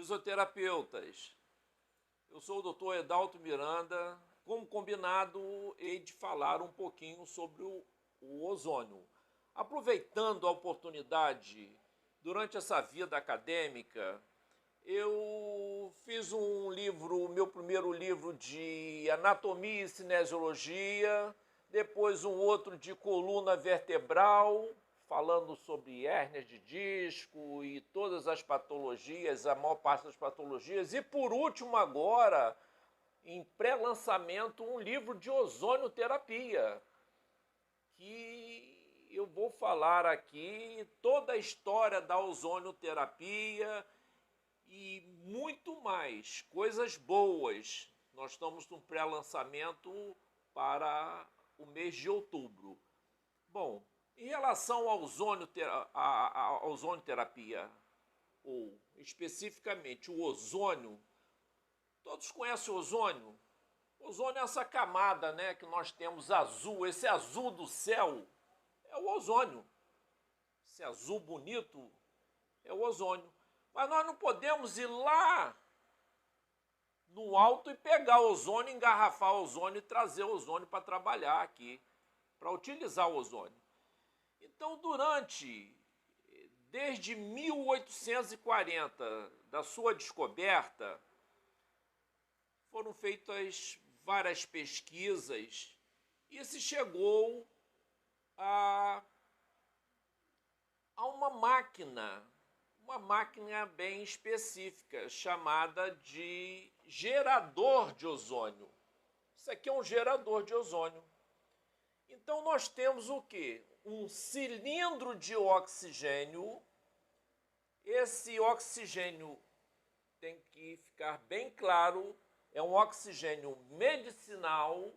Fisioterapeutas, eu sou o Dr. Edalto Miranda. Como combinado, hei de falar um pouquinho sobre o ozônio. Aproveitando a oportunidade, durante essa vida acadêmica, eu fiz meu primeiro livro de anatomia e cinesiologia, depois um outro de coluna vertebral, falando sobre hérnias de disco e todas as patologias, a maior parte das patologias. E por último agora, em pré-lançamento, um livro de ozonioterapia, que eu vou falar aqui toda a história da ozonioterapia e muito mais, coisas boas. Nós estamos no pré-lançamento para o mês de outubro. Bom, em relação à ozonioterapia, ou especificamente o ozônio, todos conhecem o ozônio? O ozônio é essa camada, né, que nós temos azul, esse azul do céu é o ozônio. Esse azul bonito é o ozônio. Mas nós não podemos ir lá no alto e pegar o ozônio, engarrafar o ozônio e trazer o ozônio para trabalhar aqui, para utilizar o ozônio. Então, desde 1840, da sua descoberta, foram feitas várias pesquisas e se chegou a uma máquina bem específica, chamada de gerador de ozônio. Isso aqui é um gerador de ozônio. Então nós temos o quê? Um cilindro de oxigênio. Esse oxigênio tem que ficar bem claro, é um oxigênio medicinal.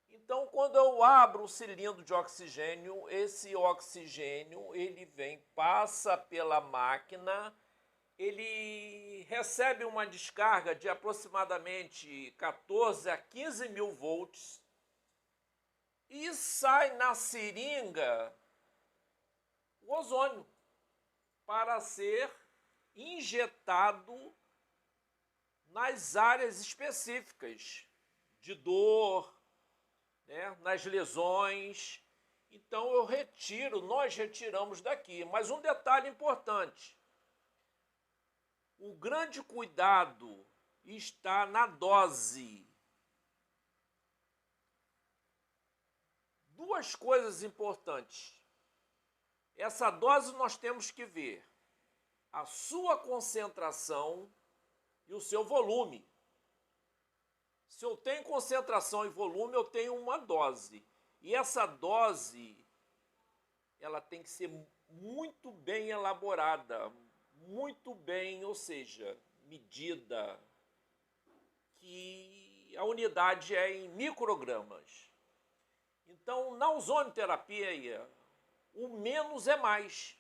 Então, quando eu abro o cilindro de oxigênio, esse oxigênio passa pela máquina, ele recebe uma descarga de aproximadamente 14 a 15 mil volts e sai na seringa o ozônio para ser injetado nas áreas específicas de dor, né, nas lesões. Então nós retiramos daqui. Mas um detalhe importante: o grande cuidado está na dose. Duas coisas importantes. Essa dose nós temos que ver a sua concentração e o seu volume. Se eu tenho concentração e volume, eu tenho uma dose. E essa dose, ela tem que ser muito bem elaborada, muito bem, ou seja, medida, que a unidade é em microgramas. Então, na ozonioterapia, o menos é mais.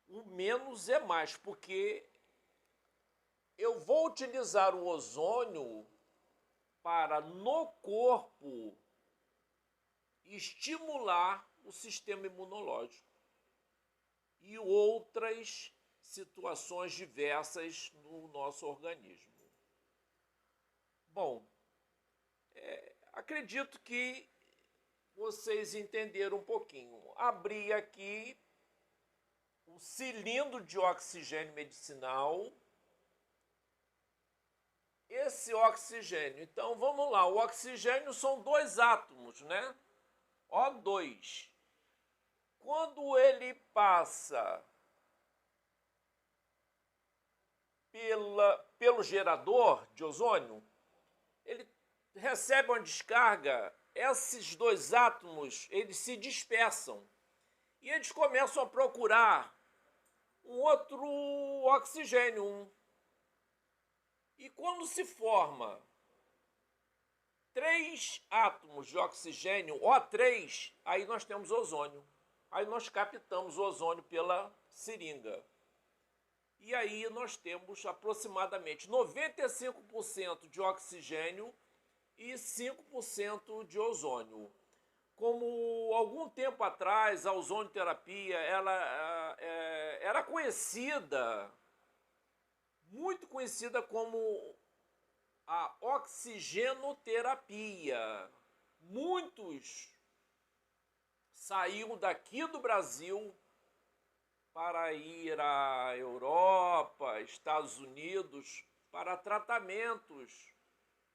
O menos é mais, porque eu vou utilizar o ozônio para, no corpo, estimular o sistema imunológico e outras situações diversas no nosso organismo. Bom, acredito que vocês entenderam um pouquinho. Abri aqui o cilindro de oxigênio medicinal. Esse oxigênio, então vamos lá, o oxigênio são dois átomos, né? O2. Quando ele passa pelo gerador de ozônio, ele recebe uma descarga, esses dois átomos, eles se dispersam e eles começam a procurar um outro oxigênio. E quando se forma 3 átomos de oxigênio, O3, aí nós temos ozônio. Aí nós captamos o ozônio pela seringa. E aí nós temos aproximadamente 95% de oxigênio e 5% de ozônio. Como algum tempo atrás a ozonioterapia ela era conhecida, muito conhecida como a oxigenoterapia. Muitos saíram daqui do Brasil para ir à Europa, Estados Unidos, para tratamentos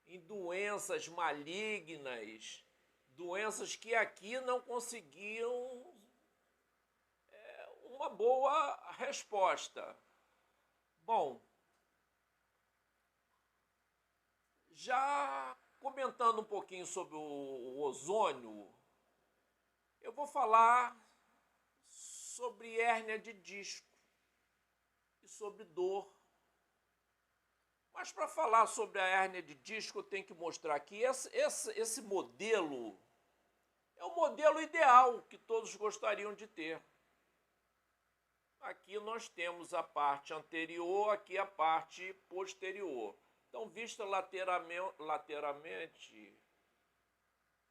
em doenças malignas, doenças que aqui não conseguiam uma boa resposta. Bom, já comentando um pouquinho sobre o ozônio, eu vou falar sobre hérnia de disco e sobre dor. Mas para falar sobre a hérnia de disco, eu tenho que mostrar que esse modelo é o modelo ideal que todos gostariam de ter. Aqui nós temos a parte anterior, aqui a parte posterior. Então, vista lateralmente,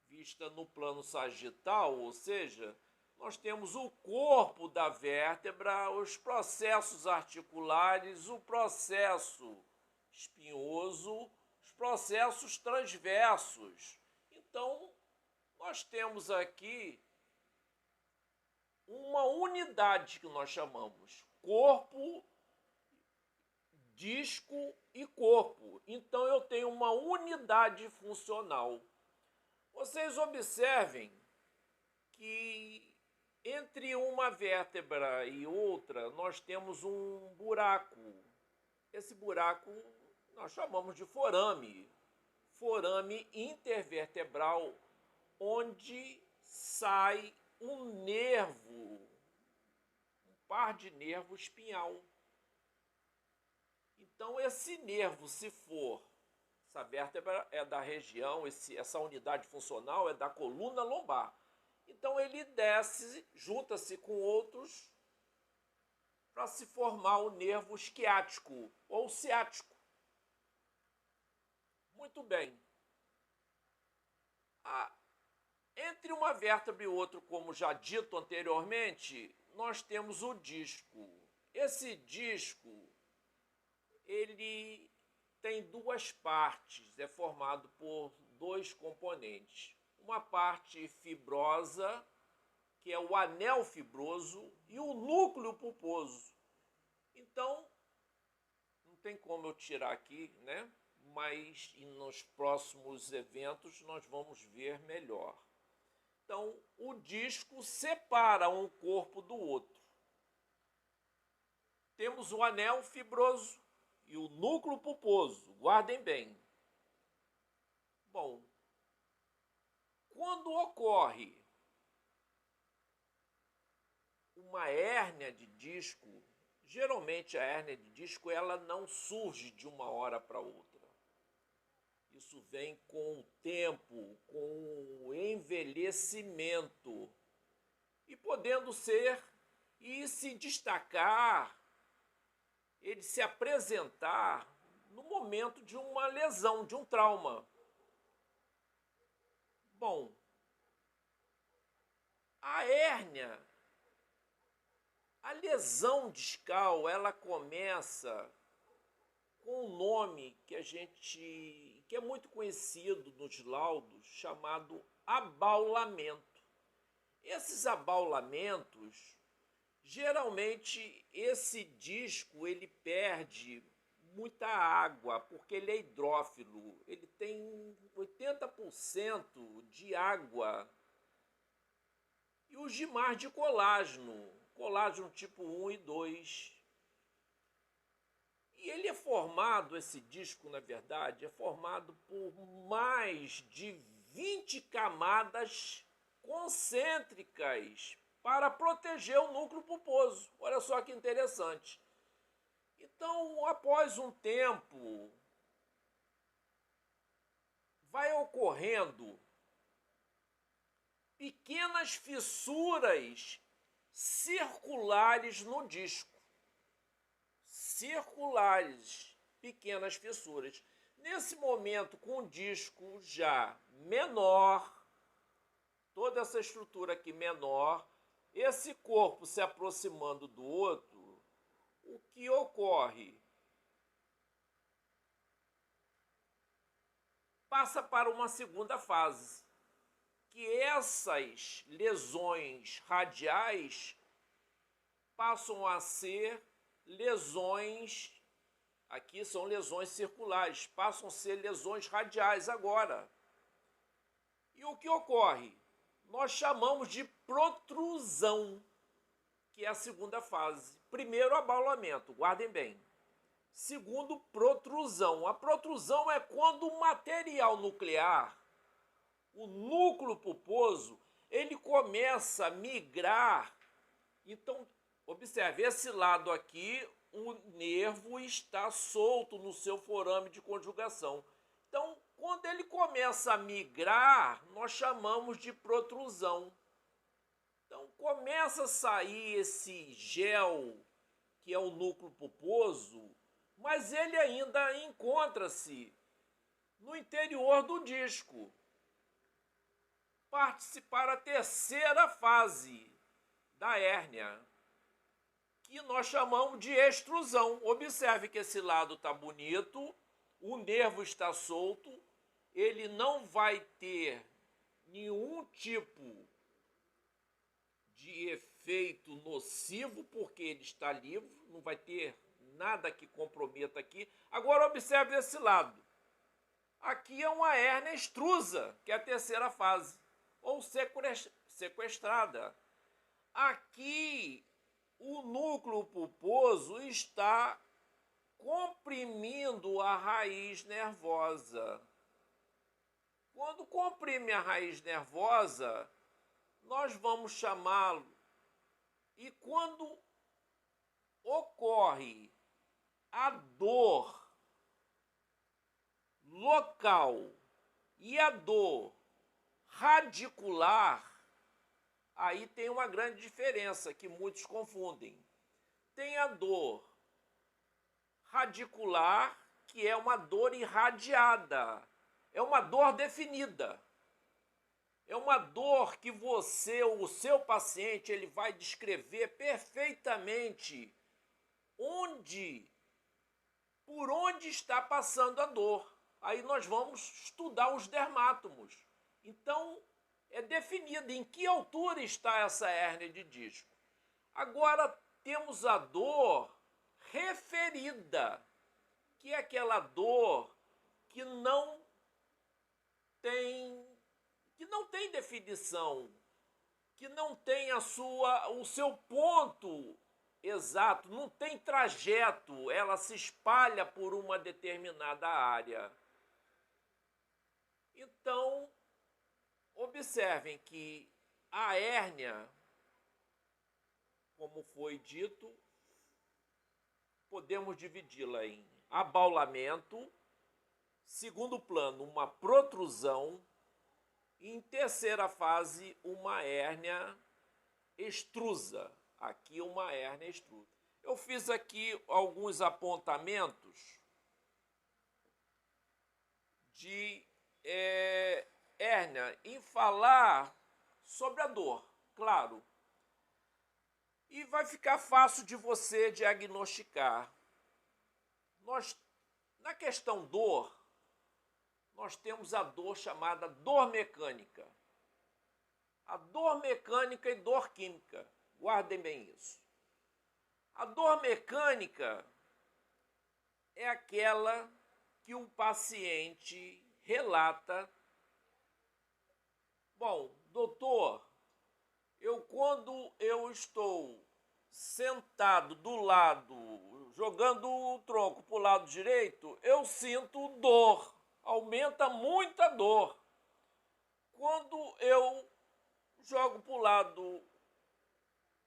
vista no plano sagital, ou seja, nós temos o corpo da vértebra, os processos articulares, o processo espinhoso, os processos transversos. Então, nós temos aqui uma unidade que nós chamamos corpo, disco e corpo. Então, eu tenho uma unidade funcional. Vocês observem que entre uma vértebra e outra nós temos um buraco. Esse buraco nós chamamos de forame. Forame intervertebral, onde sai um nervo, um par de nervo espinhal. Então, esse nervo, se for, essa vértebra é da região, essa unidade funcional é da coluna lombar. Então, ele desce, junta-se com outros para se formar o nervo esquiático ou ciático. Muito bem. Entre uma vértebra e outra, como já dito anteriormente, nós temos o disco. Esse disco, ele tem duas partes, é formado por dois componentes. Uma parte fibrosa, que é o anel fibroso, e o núcleo pulposo. Então, não tem como eu tirar aqui, né? Mas nos próximos eventos nós vamos ver melhor. Então, o disco separa um corpo do outro. Temos o anel fibroso e o núcleo pulposo. Guardem bem. Bom, quando ocorre uma hérnia de disco, geralmente a hérnia de disco ela não surge de uma hora para outra. Isso vem com o tempo, com o envelhecimento e podendo ser e se destacar, ele se apresentar no momento de uma lesão, de um trauma. Bom, a hérnia, a lesão discal, ela começa com um nome que é muito conhecido nos laudos, chamado abaulamento. Esses abaulamentos, geralmente esse disco ele perde muita água, porque ele é hidrófilo, ele tem 80% de água. E os dimar de colágeno, colágeno tipo 1 e 2. E ele é formado, esse disco, na verdade, é formado por mais de 20 camadas concêntricas para proteger o núcleo pulposo. Olha só que interessante. Então, após um tempo, vai ocorrendo pequenas fissuras circulares no disco. Circulares, pequenas fissuras. Nesse momento, com o disco já menor, toda essa estrutura aqui menor, esse corpo se aproximando do outro, o que ocorre? Passa para uma segunda fase, que essas lesões radiais passam a ser lesões, aqui são lesões circulares, passam a ser lesões radiais agora. E o que ocorre? Nós chamamos de protrusão, que é a segunda fase. Primeiro, abaulamento, guardem bem. Segundo, protrusão. A protrusão é quando o material nuclear, o núcleo pulposo, ele começa a migrar. Então, observe, esse lado aqui, o nervo está solto no seu forame de conjugação. Então, quando ele começa a migrar, nós chamamos de protrusão. Então, começa a sair esse gel, que é o núcleo pulposo, mas ele ainda encontra-se no interior do disco. Parte-se para a terceira fase da hérnia, que nós chamamos de extrusão. Observe que esse lado está bonito, o nervo está solto, ele não vai ter nenhum tipo de efeito nocivo, porque ele está livre, não vai ter nada que comprometa aqui. Agora observe esse lado. Aqui é uma hérnia extrusa, que é a terceira fase, ou sequestrada. Aqui o núcleo pulposo está comprimindo a raiz nervosa. Quando comprime a raiz nervosa, nós vamos chamá-lo, e quando ocorre a dor local e a dor radicular, aí tem uma grande diferença que muitos confundem. Tem a dor radicular, que é uma dor irradiada, é uma dor definida. É uma dor que você, o seu paciente, ele vai descrever perfeitamente por onde está passando a dor. Aí nós vamos estudar os dermátomos. Então, é definido em que altura está essa hérnia de disco. Agora, temos a dor referida, que é aquela dor que não tem definição, que não tem o seu ponto exato, não tem trajeto, ela se espalha por uma determinada área. Então, observem que a hérnia, como foi dito, podemos dividi-la em abaulamento, segundo plano, uma protrusão, e em terceira fase, uma hérnia extrusa. Aqui uma hérnia extrusa. Eu fiz aqui alguns apontamentos de hérnia em falar sobre a dor, claro. E vai ficar fácil de você diagnosticar. Na questão dor, nós temos a dor chamada dor mecânica. A dor mecânica e dor química. Guardem bem isso. A dor mecânica é aquela que o paciente relata. Bom, doutor, quando eu estou sentado do lado, jogando o tronco para o lado direito, eu sinto dor. Aumenta muito a dor. Quando eu jogo para o lado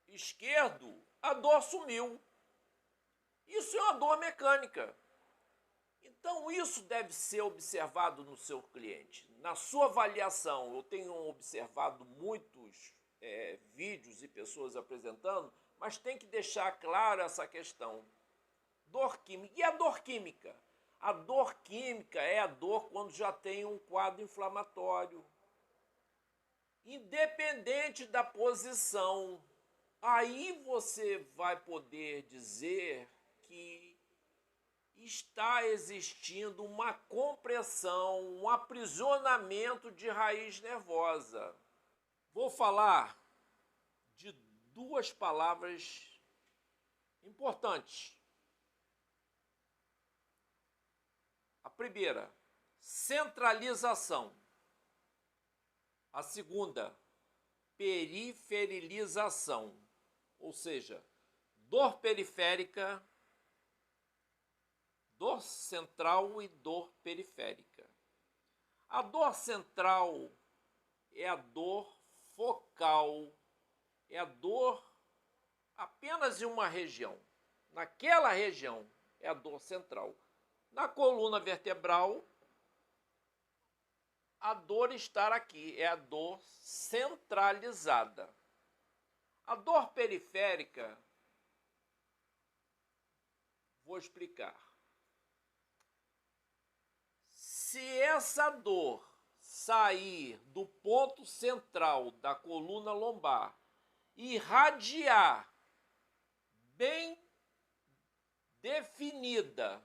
esquerdo, a dor sumiu. Isso é uma dor mecânica. Então, isso deve ser observado no seu cliente. Na sua avaliação, eu tenho observado muitos vídeos e pessoas apresentando, mas tem que deixar claro essa questão. Dor química. E a dor química? A dor química é a dor quando já tem um quadro inflamatório. Independente da posição, aí você vai poder dizer que está existindo uma compressão, um aprisionamento de raiz nervosa. Vou falar de duas palavras importantes. A primeira, centralização. A segunda, periferilização, ou seja, dor periférica, dor central e dor periférica. A dor central é a dor focal, é a dor apenas em uma região. Naquela região é a dor central. Na coluna vertebral, a dor está aqui, é a dor centralizada. A dor periférica, vou explicar. Se essa dor sair do ponto central da coluna lombar e irradiar bem definida,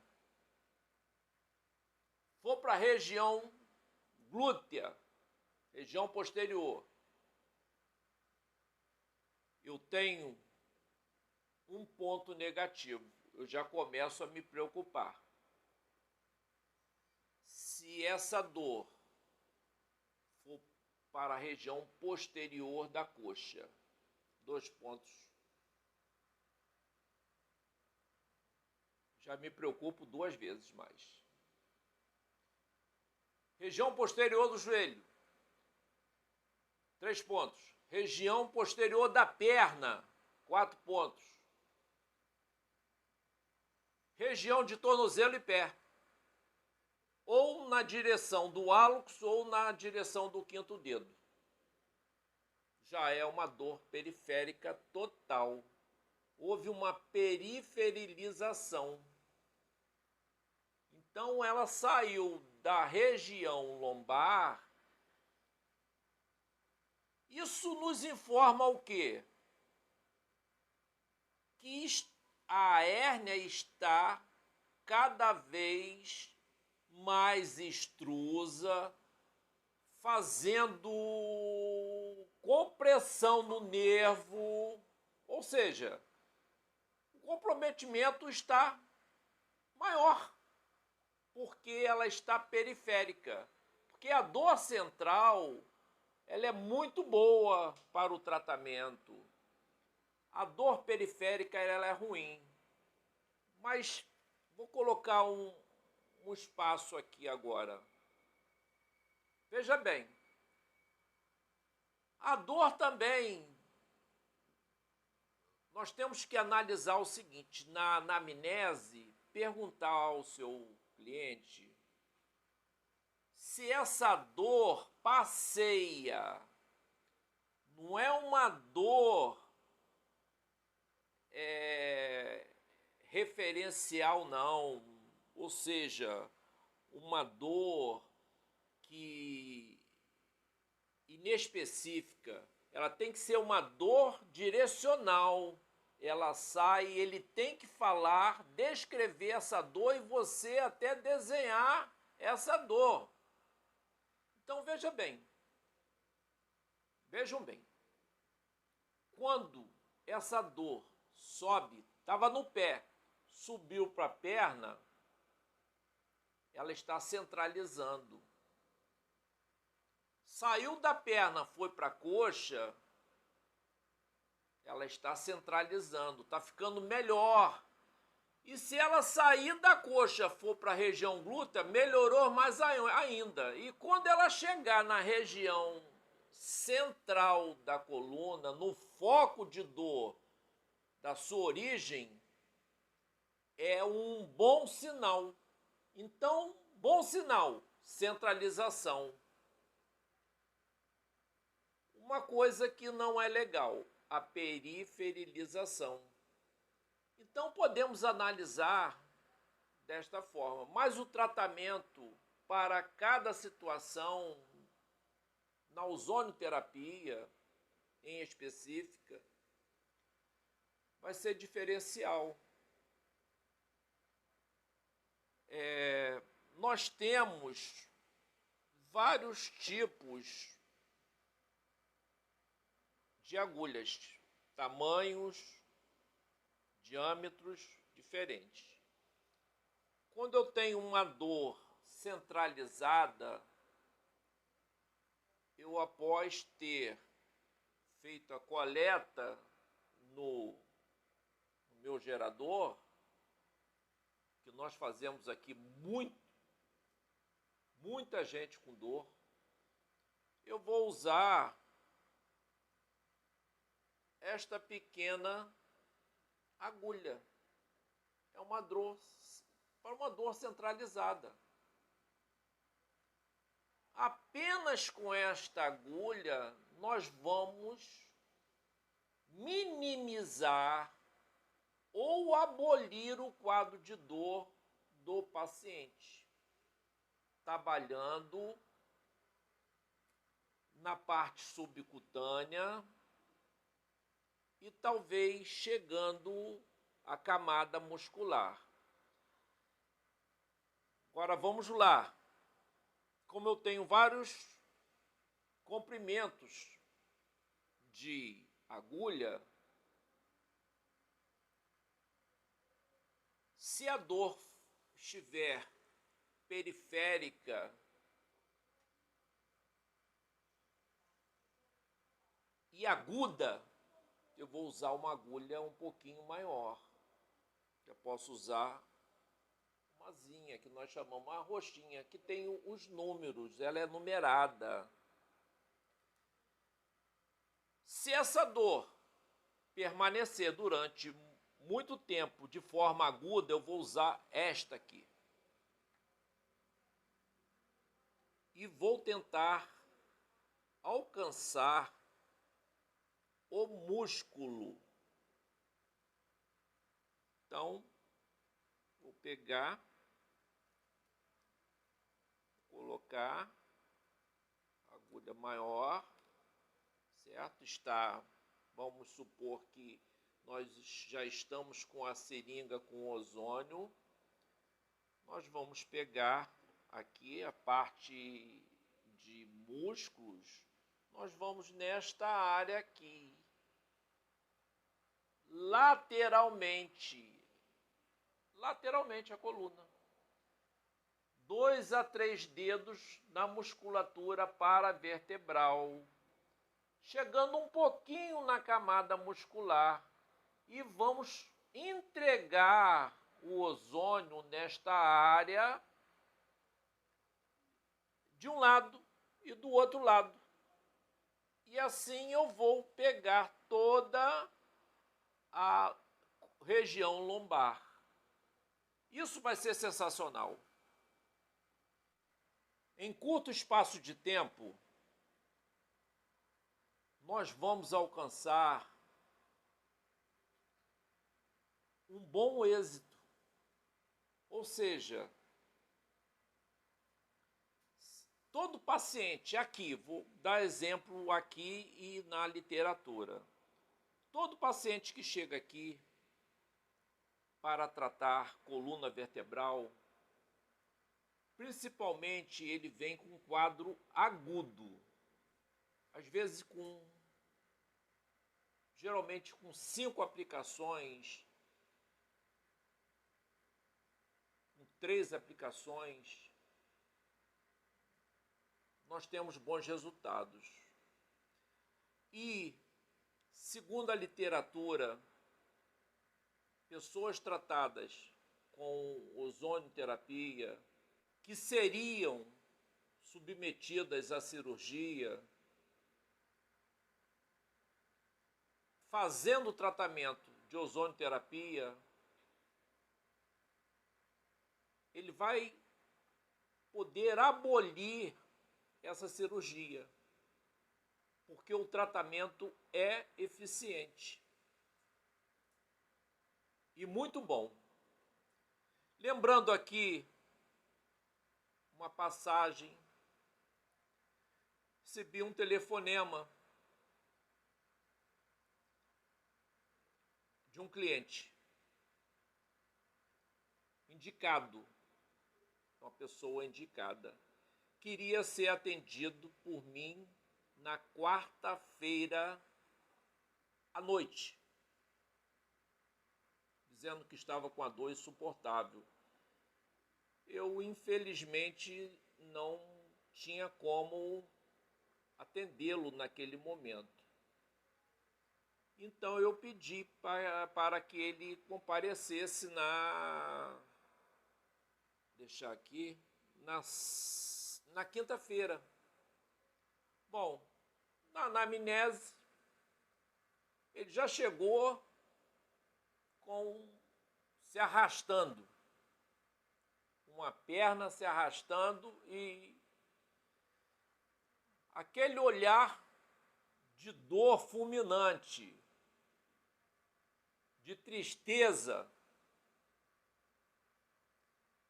for para a região glútea, região posterior, eu tenho um ponto negativo. Eu já começo a me preocupar. Se essa dor for para a região posterior da coxa, 2 pontos, já me preocupo 2 vezes mais. Região posterior do joelho, 3 pontos. Região posterior da perna, 4 pontos. Região de tornozelo e pé, ou na direção do hálux ou na direção do 5º dedo. Já é uma dor periférica total. Houve uma periferilização. Então ela saiu da região lombar. Isso nos informa o quê? Que a hérnia está cada vez mais extrusa, fazendo compressão no nervo, ou seja, o comprometimento está maior, porque ela está periférica. Porque a dor central, ela é muito boa para o tratamento. A dor periférica, ela é ruim. Mas vou colocar um espaço aqui agora. Veja bem, a dor também, nós temos que analisar o seguinte, na anamnese, perguntar ao seu cliente se essa dor passeia, não é uma dor referencial não, ou seja, uma dor que inespecífica, ela tem que ser uma dor direcional. Ela sai, ele tem que falar, descrever essa dor e você até desenhar essa dor. Então vejam bem, quando essa dor sobe, estava no pé, subiu para a perna, ela está centralizando. Saiu da perna, foi para a coxa, ela está centralizando, está ficando melhor. E se ela sair da coxa, for para a região glútea, melhorou mais ainda. E quando ela chegar na região central da coluna, no foco de dor da sua origem, é um bom sinal. Então, bom sinal, centralização. Uma coisa que não é legal, a periferilização. Então podemos analisar desta forma, mas o tratamento para cada situação, na ozonioterapia em específica, vai ser diferencial. nós temos vários tipos de agulhas, tamanhos, diâmetros diferentes. Quando eu tenho uma dor centralizada, eu, após ter feito a coleta no meu gerador, que nós fazemos aqui muita gente com dor, eu vou usar esta pequena agulha. É uma dor para uma dor centralizada. Apenas com esta agulha nós vamos minimizar ou abolir o quadro de dor do paciente, trabalhando na parte subcutânea e talvez chegando à camada muscular. Agora vamos lá. Como eu tenho vários comprimentos de agulha, se a dor estiver periférica e aguda, eu vou usar uma agulha um pouquinho maior. Eu posso usar uma zinha, que nós chamamos uma roxinha, que tem os números, ela é numerada. Se essa dor permanecer durante muito tempo de forma aguda, eu vou usar esta aqui. E vou tentar alcançar o músculo. Então, vou pegar, colocar a agulha maior, certo? Vamos supor que nós já estamos com a seringa com ozônio. Nós vamos pegar aqui a parte de músculos, nós vamos nesta área aqui, lateralmente a coluna. 2 a 3 dedos na musculatura paravertebral, chegando um pouquinho na camada muscular, e vamos entregar o ozônio nesta área de um lado e do outro lado. E assim eu vou pegar toda a região lombar. Isso vai ser sensacional. Em curto espaço de tempo, nós vamos alcançar um bom êxito. Ou seja, todo paciente aqui, vou dar exemplo aqui e na literatura, todo paciente que chega aqui para tratar coluna vertebral, principalmente ele vem com um quadro agudo, às vezes geralmente com 5 aplicações, com 3 aplicações, nós temos bons resultados. E, segundo a literatura, pessoas tratadas com ozonioterapia, que seriam submetidas à cirurgia, fazendo o tratamento de ozonioterapia, ele vai poder abolir essa cirurgia, porque o tratamento é eficiente e muito bom. Lembrando aqui uma passagem, recebi um telefonema de um cliente indicado uma pessoa indicada. Queria ser atendido por mim na quarta-feira à noite, dizendo que estava com a dor insuportável. Eu, infelizmente, não tinha como atendê-lo naquele momento. Então eu pedi para que ele comparecesse deixar aqui, na quinta-feira. Bom, na anamnese, ele já chegou se arrastando, uma perna se arrastando e aquele olhar de dor fulminante, de tristeza.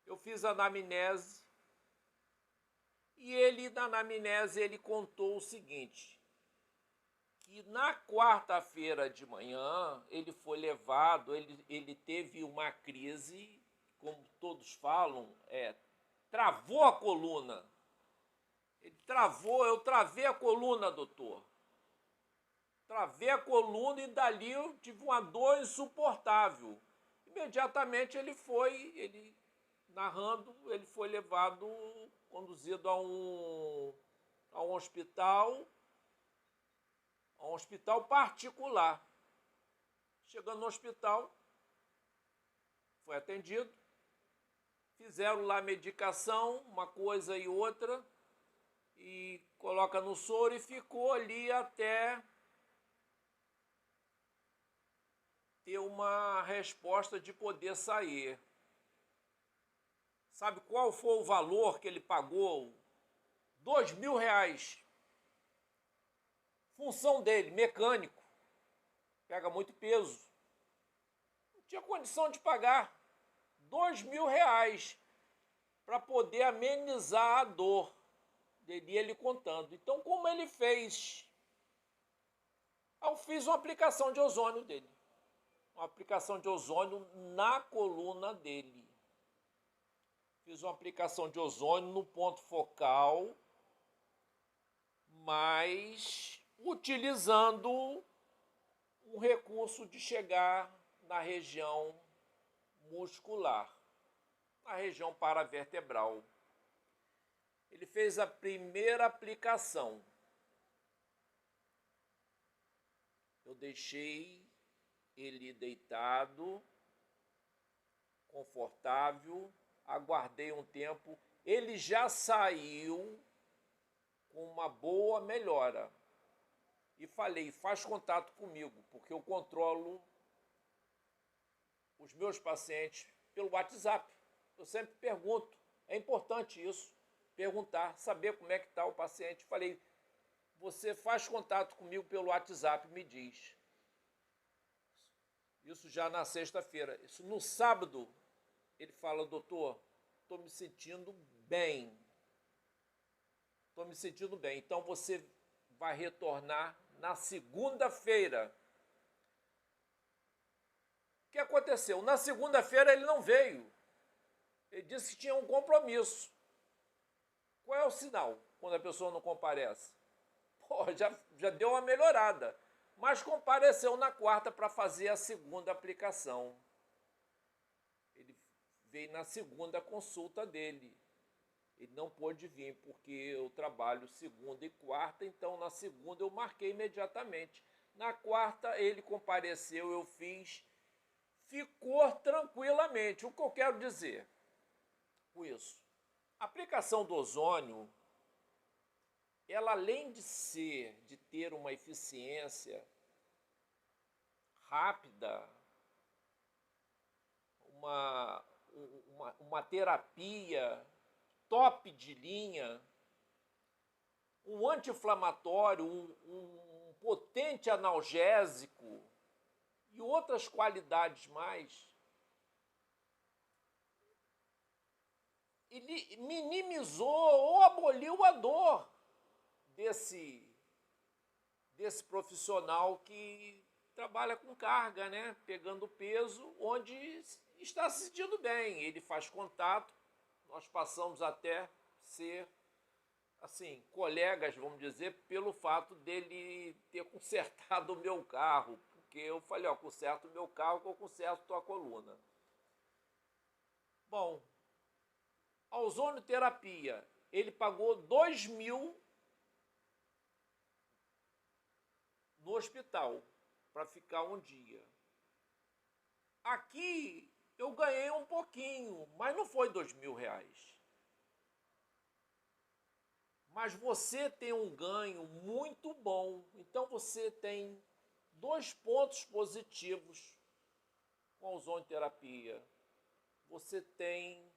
Eu fiz a anamnese e na anamnese, ele contou o seguinte, que na quarta-feira de manhã, ele foi levado, ele teve uma crise, como todos falam, travou a coluna. Eu travei a coluna, doutor. Travei a coluna e dali eu tive uma dor insuportável. Imediatamente ele foi levado, conduzido a um hospital particular. Chegando no hospital, foi atendido, fizeram lá a medicação, uma coisa e outra, e coloca no soro e ficou ali até ter uma resposta de poder sair. Sabe qual foi o valor que ele pagou? R$2.000. Função dele, mecânico. Pega muito peso. Não tinha condição de pagar R$2.000 para poder amenizar a dor dele, ele contando. Então, como ele fez? Eu fiz uma aplicação de ozônio dele. Uma aplicação de ozônio na coluna dele. Fiz uma aplicação de ozônio no ponto focal, mas utilizando um recurso de chegar na região muscular, na região paravertebral. Ele fez a primeira aplicação. Eu deixei ele deitado, confortável, aguardei um tempo, ele já saiu com uma boa melhora. E falei, faz contato comigo, porque eu controlo os meus pacientes pelo WhatsApp. Eu sempre pergunto, é importante isso, perguntar, saber como é que está o paciente. Falei, você faz contato comigo pelo WhatsApp, me diz. Isso já na sexta-feira. Isso no sábado, ele fala, doutor, estou me sentindo bem. Estou me sentindo bem. Então você vai retornar na segunda-feira. O que aconteceu? Na segunda-feira ele não veio. Ele disse que tinha um compromisso. Qual é o sinal quando a pessoa não comparece? Pô, já deu uma melhorada. Mas compareceu na quarta para fazer a segunda aplicação. Ele veio na segunda consulta dele. Ele não pôde vir porque eu trabalho segunda e quarta, então na segunda eu marquei imediatamente. Na quarta ele compareceu, eu fiz, ficou tranquilamente. O que eu quero dizer com isso? A aplicação do ozônio, ela além de ter uma eficiência rápida, uma terapia top de linha, um anti-inflamatório, um potente analgésico e outras qualidades mais, ele minimizou ou aboliu a dor desse profissional que trabalha com carga, né? Pegando peso, onde está se sentindo bem. Ele faz contato, nós passamos até ser, assim, colegas, vamos dizer, pelo fato dele ter consertado o meu carro. Porque eu falei, ó, conserta o meu carro que eu conserto tua coluna. Bom, a ozonioterapia, ele pagou 2.000 no hospital para ficar um dia. Aqui eu ganhei um pouquinho, mas não foi R$ 2.000. Mas você tem um ganho muito bom. Então você tem 2 pontos positivos com a ozonioterapia. Você tem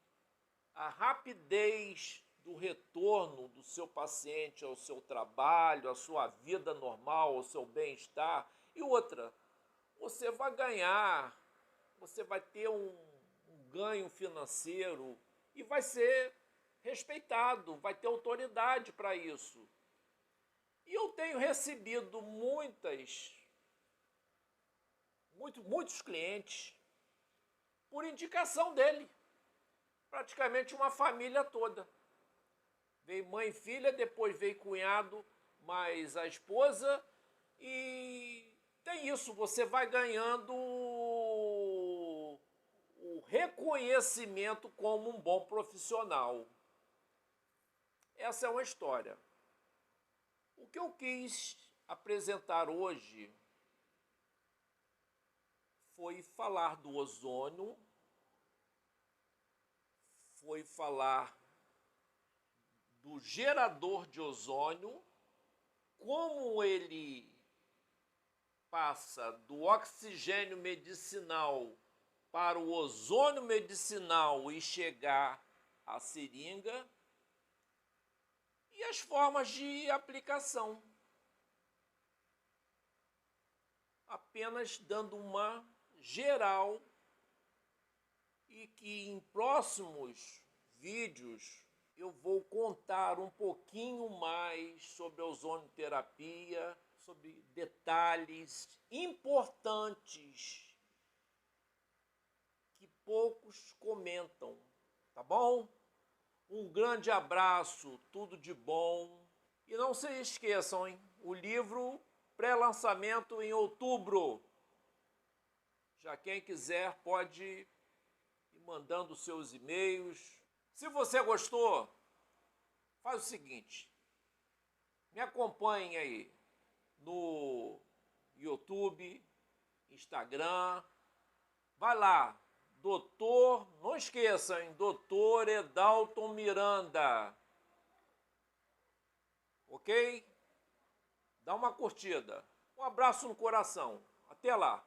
a rapidez do retorno do seu paciente ao seu trabalho, à sua vida normal, ao seu bem-estar. E outra, você vai ganhar, você vai ter um ganho financeiro e vai ser respeitado, vai ter autoridade para isso. E eu tenho recebido muitos clientes por indicação dele. Praticamente uma família toda. Veio mãe e filha, depois veio cunhado, mais a esposa. E tem isso, você vai ganhando o reconhecimento como um bom profissional. Essa é uma história. O que eu quis apresentar hoje foi falar do ozônio, foi falar do gerador de ozônio, como ele passa do oxigênio medicinal para o ozônio medicinal e chegar à seringa, e as formas de aplicação. Apenas dando uma geral, e que em próximos vídeos eu vou contar um pouquinho mais sobre a ozonioterapia, sobre detalhes importantes que poucos comentam, tá bom? Um grande abraço, tudo de bom. E não se esqueçam, hein? O livro pré-lançamento em outubro. Já quem quiser pode ir mandando seus e-mails. Se você gostou, faz o seguinte, me acompanhe aí no YouTube, Instagram, vai lá, não esqueçam, hein? Dr. Edalton Miranda, ok? Dá uma curtida, um abraço no coração, até lá.